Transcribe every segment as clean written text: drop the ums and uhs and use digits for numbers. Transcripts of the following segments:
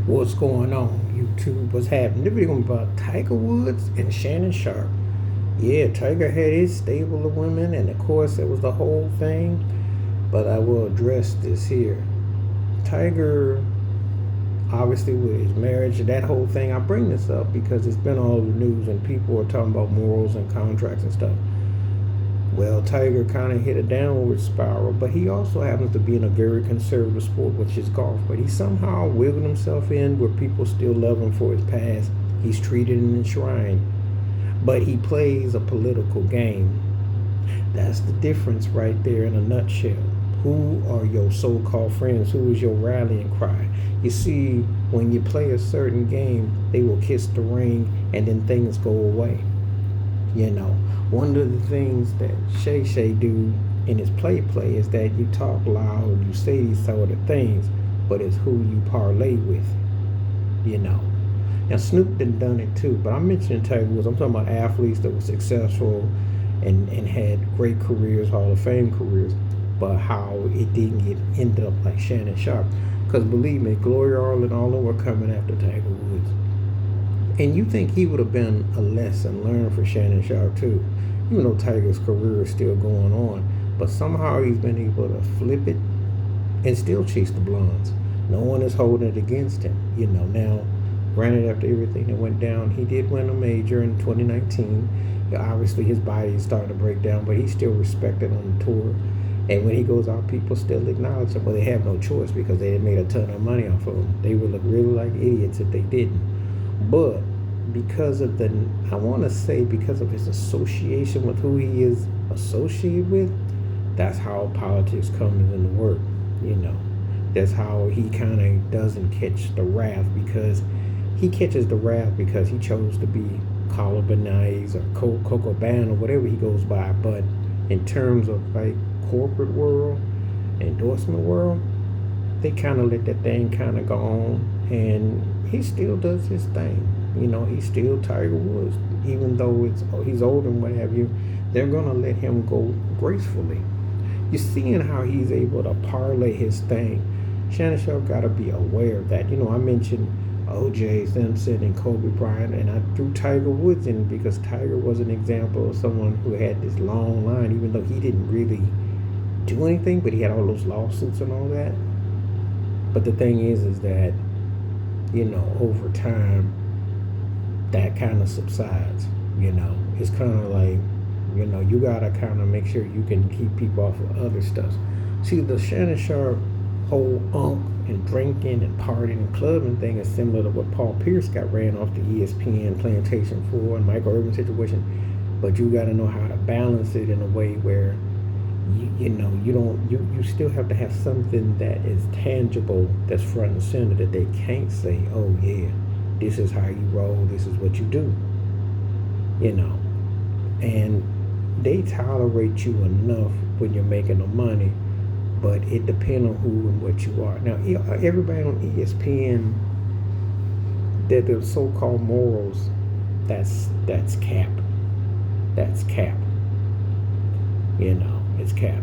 What's going on, YouTube? What's happening? This video about Tiger Woods and Shannon Sharpe. Yeah, Tiger had his stable of women, and of course, it was the whole thing. But I will address this here. Tiger, obviously, with his marriage, that whole thing, I bring this up because it's been all the news and people are talking about morals and contracts and stuff. Well, Tiger kind of hit a downward spiral, but he also happens to be in a very conservative sport, which is golf. But he somehow wiggled himself in where people still love him for his past. He's treated and enshrined, but he plays a political game. That's the difference right there in a nutshell. Who are your so-called friends? Who is your rallying cry? You see, when you play a certain game, they will kiss the ring and then things go away. You know, one of the things that Shay do in his play is that you talk loud, you say these sort of things, but it's who you parlay with, you know. Now Snoop done it too, but I'm mentioning Tiger Woods. I'm talking about athletes that were successful and had great careers, Hall of Fame careers, but how it didn't ended up like Shannon Sharpe. Because believe me, Gloria Arlen and all of them were coming after Tiger Woods. And you think he would have been a lesson learned for Shannon Sharpe too, even though Tiger's career is still going on. But somehow he's been able to flip it and still chase the blondes. No one is holding it against him, you know. Now, granted, after everything that went down, he did win a major in 2019. Obviously, his body is starting to break down, but he's still respected on the tour. And when he goes out, people still acknowledge him. Well, they have no choice because they had made a ton of money off of him. They would look really like idiots if they didn't. But because of I want to say because of his association with who he is associated with, that's how politics comes into work, you know. That's how he kind of doesn't catch the wrath, because he catches the wrath because he chose to be Colabanize or Coco Ban or whatever he goes by. But in terms of like corporate world, endorsement world, they kind of let that thing kind of go on, and he still does his thing. You know, he's still Tiger Woods, even though he's old and what have you. They're gonna let him go gracefully. You're seeing how he's able to parlay his thing. Shannon Sharpe got to be aware of that. You know, I mentioned O.J. Simpson and Kobe Bryant, and I threw Tiger Woods in because Tiger was an example of someone who had this long line, even though he didn't really do anything, but he had all those lawsuits and all that. But the thing is that, you know, over time, that kind of subsides. You know, it's kind of like, you know, you gotta kind of make sure you can keep people off of other stuff. See, the Shannon Sharpe whole and drinking and partying and clubbing thing is similar to what Paul Pierce got ran off the ESPN Plantation for and Michael Irvin situation. But you gotta know how to balance it in a way where you know, you still have to have something that is tangible, that's front and center, that they can't say, oh yeah, this is how you roll, this is what you do, you know. And they tolerate you enough when you're making the money, but it depends on who and what you are. Now, everybody on ESPN, that the so-called morals, that's cap. That's cap. You know, it's cap.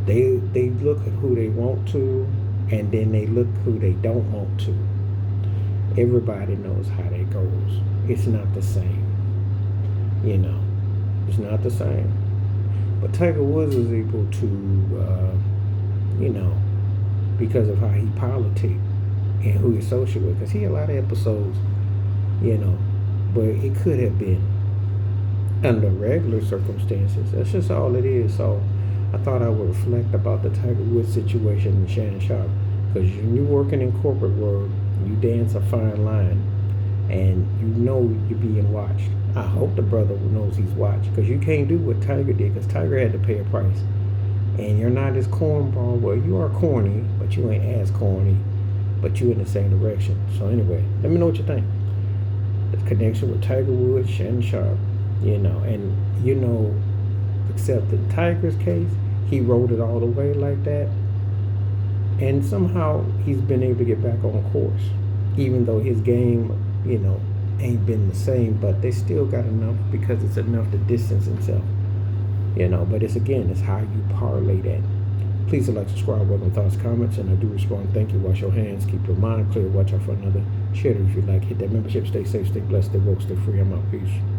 They look at who they want to, and then they look who they don't want to. Everybody knows how that goes. It's not the same. You know, it's not the same. But Tiger Woods was able to, you know, because of how he politic and who he associated with, because he had a lot of episodes, you know, but it could have been under regular circumstances. That's just all it is. So I thought I would reflect about the Tiger Woods situation and Shannon Sharpe, because when you're working in corporate world, you dance a fine line, and you know you're being watched. I hope the brother knows he's watched, because you can't do what Tiger did, because Tiger had to pay a price. And you're not as cornball. Well, you are corny, but you ain't as corny, but you in the same direction. So anyway, let me know what you think. The connection with Tiger Woods, Shannon Sharpe, you know, and you know, except in Tiger's case, he rode it all the way like that. And somehow he's been able to get back on course, even though his game, you know, ain't been the same, but they still got enough, because it's enough to distance himself, you know. But it's, again, it's how you parlay that. Please like, subscribe, welcome thoughts, comments, and I do respond. Thank you. Wash your hands. Keep your mind clear. Watch out for another. Share it if you like. Hit that membership. Stay safe, stay blessed, stay woke, stay free. I'm out. Peace.